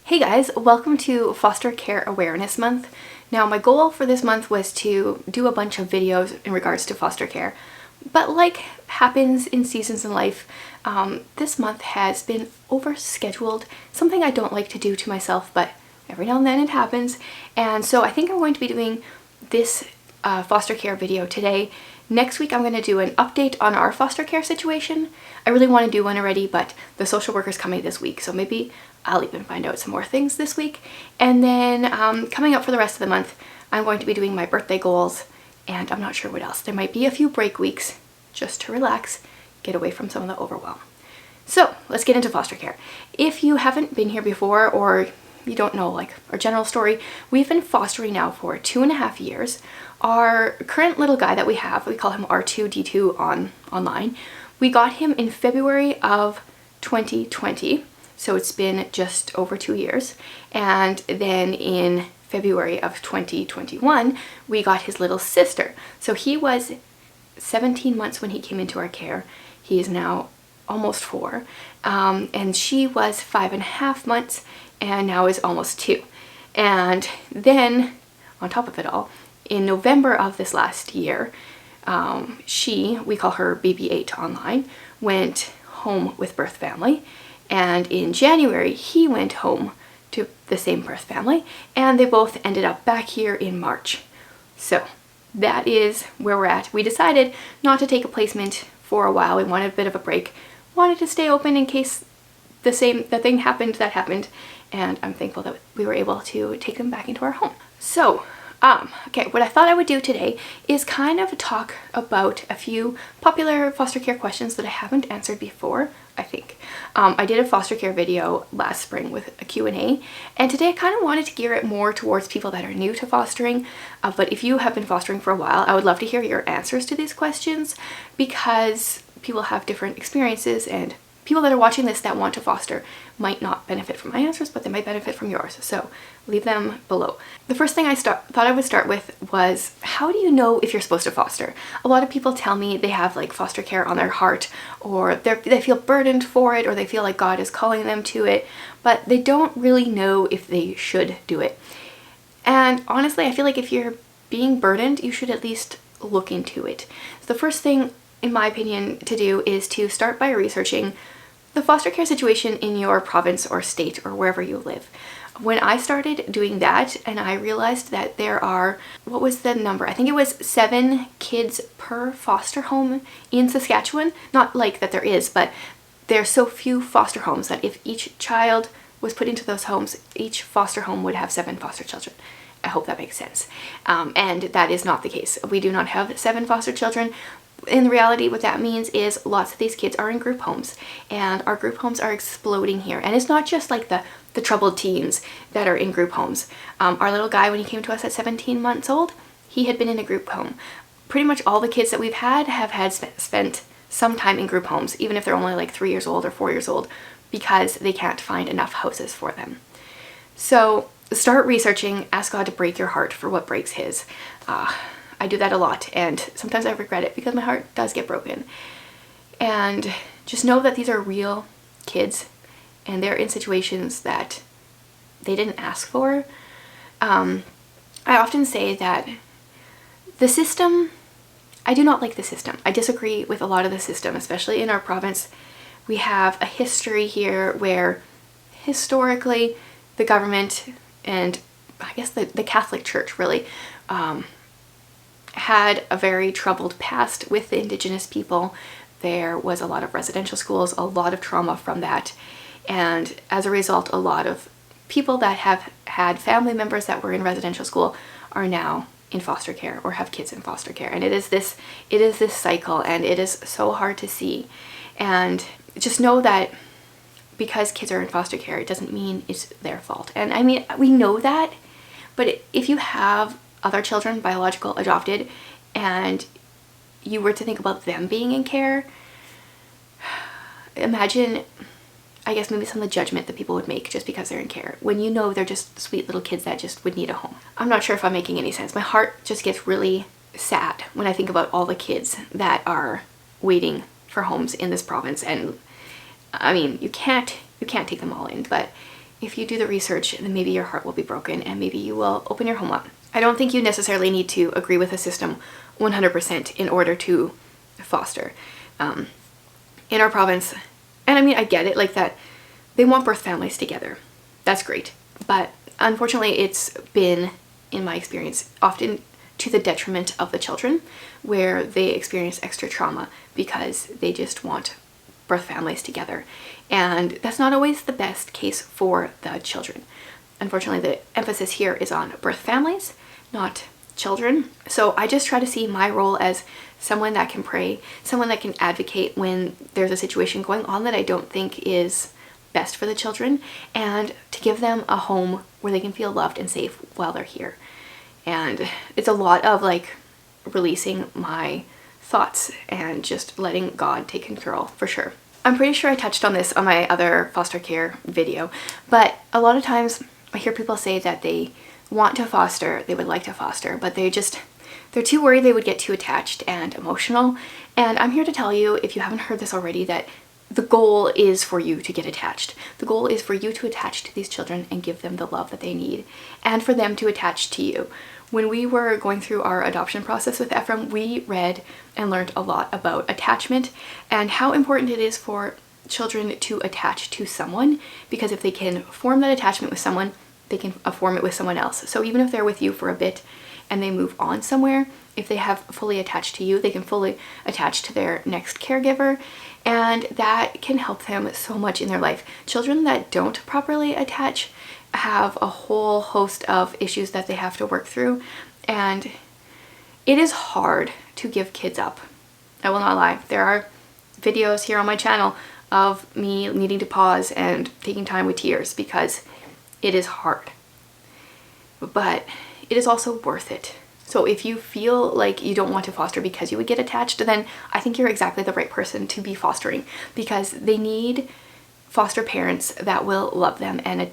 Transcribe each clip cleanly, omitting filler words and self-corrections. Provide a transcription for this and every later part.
Hey guys, welcome to Foster Care Awareness Month. Now my goal for this month was to do a bunch of videos in regards to foster care, but like happens in seasons in life, this month has been overscheduled, something I don't like to do to myself, but every now and then it happens, and so I think I'm going to be doing this foster care video today. Next week I'm going to do an update on our foster care situation. I really want to do one already, but the social worker's coming this week, so maybe I'll even find out some more things this week. And then coming up for the rest of the month, I'm going to be doing my birthday goals, and I'm not sure what else. There might be a few break weeks just to relax, get away from some of the overwhelm. So let's get into foster care. If you haven't been here before, or you don't know like our general story, we've been fostering now for 2.5 years. Our current little guy that we have, we call him R2D2 online. We got him in February of 2020. So it's been just over 2 years. And then in February of 2021, we got his little sister. So he was 17 months when he came into our care. He is now almost 4. And she was 5.5 months and now is almost 2. And then on top of it all, in November of this last year, we call her BB8 online, went home with birth family. And in January, he went home to the same birth family, and they both ended up back here in March. So that is where we're at. We decided not to take a placement for a while. We wanted a bit of a break, wanted to stay open in case the thing happened that happened, and I'm thankful that we were able to take them back into our home. So okay, what I thought I would do today is kind of talk about a few popular foster care questions that I haven't answered before, I think. I did a foster care video last spring with a Q&A, and today I kind of wanted to gear it more towards people that are new to fostering, but if you have been fostering for a while, I would love to hear your answers to these questions, because people have different experiences, and people that are watching this that want to foster might not benefit from my answers, but they might benefit from yours. So leave them below. The first thing I thought I would start with was, how do you know if you're supposed to foster? A lot of people tell me they have like foster care on their heart, or they feel burdened for it, or they feel like God is calling them to it, but they don't really know if they should do it. And honestly, I feel like if you're being burdened, you should at least look into it. So the first thing, in my opinion, to do is to start by researching the foster care situation in your province or state or wherever you live. When I started doing that, and I realized that there are, what was the number? I think it was 7 kids per foster home in Saskatchewan. Not like that there is, but there's so few foster homes that if each child was put into those homes, each foster home would have 7 foster children. I hope that makes sense. And that is not the case. We do not have 7 foster children. In reality, what that means is lots of these kids are in group homes, and our group homes are exploding here. And it's not just like the troubled teens that are in group homes. Our little guy, when he came to us at 17 months old, he had been in a group home. Pretty much all the kids that we've had spent some time in group homes, even if they're only like 3 years old or 4 years old, because they can't find enough houses for them. So start researching, ask God to break your heart for what breaks his. I do that a lot, and sometimes I regret it because my heart does get broken. And just know that these are real kids, and they're in situations that they didn't ask for. I often say that the system, I do not like the system. I disagree with a lot of the system, especially in our province. We have a history here where historically the government, and I guess the Catholic Church really, had a very troubled past with the Indigenous people. There was a lot of residential schools, a lot of trauma from that, and as a result, a lot of people that have had family members that were in residential school are now in foster care or have kids in foster care. And it is this cycle, and it is so hard to see. And just know that because kids are in foster care, it doesn't mean it's their fault. And I mean, we know that, but if you have other children, biological, adopted, and you were to think about them being in care, imagine, I guess, maybe some of the judgment that people would make just because they're in care, when you know they're just sweet little kids that just would need a home. I'm not sure if I'm making any sense. My heart just gets really sad when I think about all the kids that are waiting for homes in this province. And I mean, you can't take them all in, but if you do the research, then maybe your heart will be broken and maybe you will open your home up. I don't think you necessarily need to agree with a system 100% in order to foster. In our province, and I mean, I get it, like that they want birth families together. That's great. But unfortunately, it's been, in my experience, often to the detriment of the children, where they experience extra trauma because they just want birth families together. And that's not always the best case for the children. Unfortunately, the emphasis here is on birth families, not children. So I just try to see my role as someone that can pray, someone that can advocate when there's a situation going on that I don't think is best for the children, and to give them a home where they can feel loved and safe while they're here. And it's a lot of like releasing my thoughts and just letting God take control, for sure. I'm pretty sure I touched on this on my other foster care video, but a lot of times I hear people say that they want to foster, they would like to foster, but they're too worried they would get too attached and emotional. And I'm here to tell you, if you haven't heard this already, that the goal is for you to get attached. The goal is for you to attach to these children and give them the love that they need, and for them to attach to you. When we were going through our adoption process with Ephraim, we read and learned a lot about attachment and how important it is for children to attach to someone, because if they can form that attachment with someone, they can form it with someone else. So even if they're with you for a bit and they move on somewhere, if they have fully attached to you, they can fully attach to their next caregiver, and that can help them so much in their life. Children that don't properly attach have a whole host of issues that they have to work through, and it is hard to give kids up. I will not lie. There are videos here on my channel of me needing to pause and taking time with tears because it is hard. But it is also worth it. So if you feel like you don't want to foster because you would get attached, then I think you're exactly the right person to be fostering, because they need foster parents that will love them and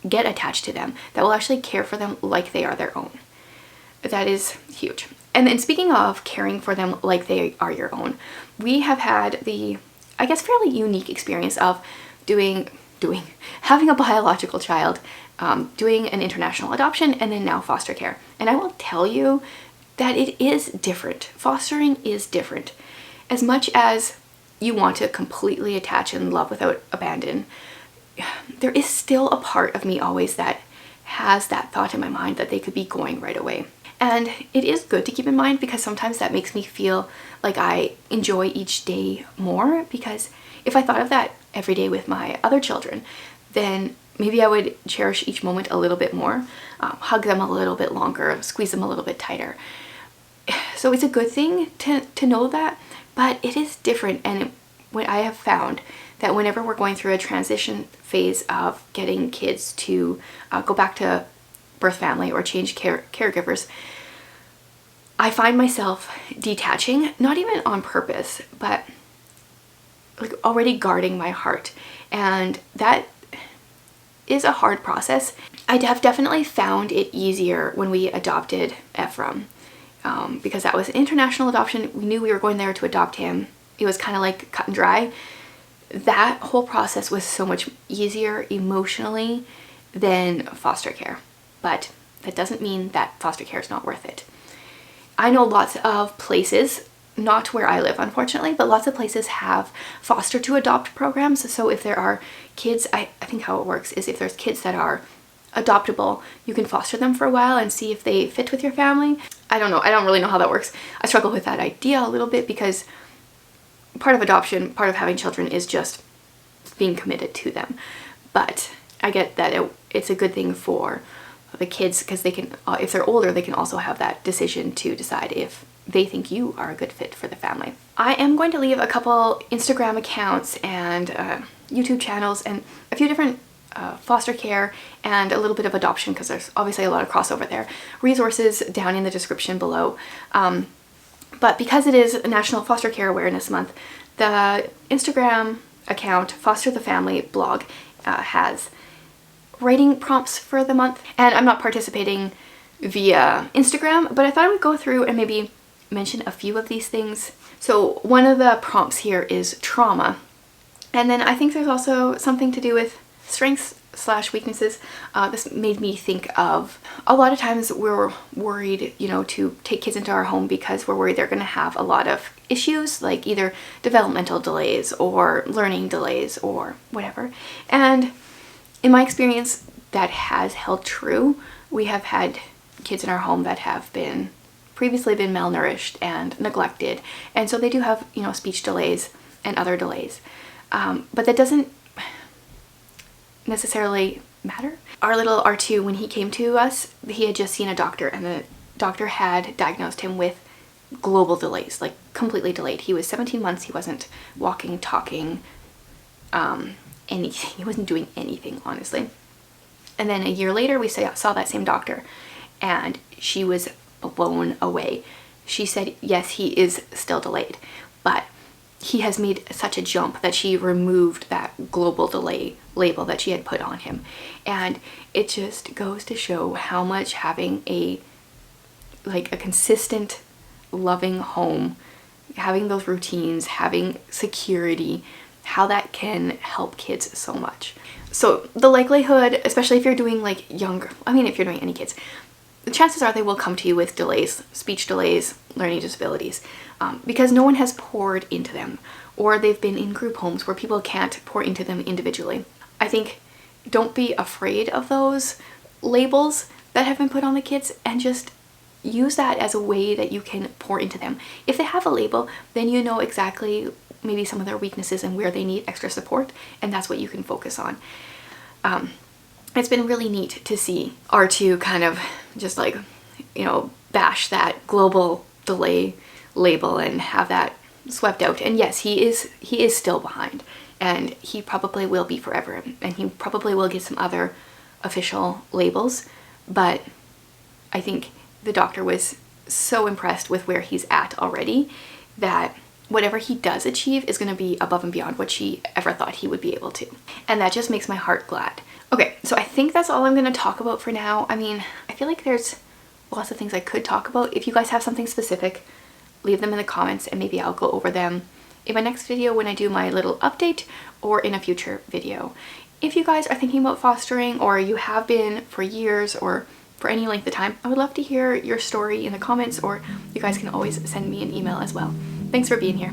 get attached to them, that will actually care for them like they are their own. That is huge. And then speaking of caring for them like they are your own, we have had the, I guess, fairly unique experience of having a biological child, doing an international adoption, and then now foster care. And I will tell you that it is different. Fostering is different. As much as you want to completely attach and love without abandon, there is still a part of me always that has that thought in my mind that they could be going right away. And it is good to keep in mind, because sometimes that makes me feel like I enjoy each day more, because if I thought of that every day with my other children, then maybe I would cherish each moment a little bit more, hug them a little bit longer, squeeze them a little bit tighter. So it's a good thing to know that, but it is different. And what I have found that whenever we're going through a transition phase of getting kids to go back to birth family or change caregivers, I find myself detaching, not even on purpose, but like already guarding my heart. And that is a hard process. I have definitely found it easier when we adopted Ephraim, because that was an international adoption. We knew we were going there to adopt him. It was kind of like cut and dry. That whole process was so much easier emotionally than foster care. But that doesn't mean that foster care is not worth it. I know lots of places, not where I live unfortunately, but lots of places have foster to adopt programs. So if there are kids, I think how it works is if there's kids that are adoptable, you can foster them for a while and see if they fit with your family. I don't know. I don't really know how that works. I struggle with that idea a little bit, because part of adoption, part of having children is just being committed to them. But I get that it's a good thing for the kids, because they can, if they're older, they can also have that decision to decide if they think you are a good fit for the family. I am going to leave a couple Instagram accounts and YouTube channels and a few different foster care and a little bit of adoption, because there's obviously a lot of crossover there, resources down in the description below. But because it is National Foster Care Awareness Month, the Instagram account Foster the Family blog has writing prompts for the month, and I'm not participating via Instagram, but I thought I would go through and maybe mention a few of these things. So one of the prompts here is trauma, and then I think there's also something to do with strengths slash weaknesses, this made me think of a lot of times we're worried, you know, to take kids into our home because we're worried they're going to have a lot of issues, like either developmental delays or learning delays or whatever. And in my experience, that has held true. We have had kids in our home that have previously been malnourished and neglected, and so they do have, you know, speech delays and other delays. But that doesn't necessarily matter. Our little R2, when he came to us, he had just seen a doctor, and the doctor had diagnosed him with global delays, like completely delayed. He was 17 months, he wasn't walking, talking, anything. He wasn't doing anything, honestly. And then a year later, we saw that same doctor, and she was blown away. She said, yes, he is still delayed, but he has made such a jump that she removed that global delay label that she had put on him. And it just goes to show how much having a consistent, loving home, having those routines, having security, how that can help kids so much. So the likelihood, especially if you're doing like younger, I mean, if you're doing any kids, the chances are they will come to you with delays, speech delays, learning disabilities, because no one has poured into them, or they've been in group homes where people can't pour into them individually. I think don't be afraid of those labels that have been put on the kids, and just use that as a way that you can pour into them. If they have a label, then you know exactly maybe some of their weaknesses and where they need extra support, and that's what you can focus on. It's been really neat to see R2 kind of just like, you know, bash that global delay label and have that swept out. And yes, he is still behind, and he probably will be forever, and he probably will get some other official labels, but I think the doctor was so impressed with where he's at already that whatever he does achieve is going to be above and beyond what she ever thought he would be able to. And that just makes my heart glad. Okay, so I think that's all I'm going to talk about for now. I mean, I feel like there's lots of things I could talk about. If you guys have something specific, leave them in the comments and maybe I'll go over them in my next video when I do my little update, or in a future video. If you guys are thinking about fostering, or you have been for years or for any length of time, I would love to hear your story in the comments, or you guys can always send me an email as well. Thanks for being here.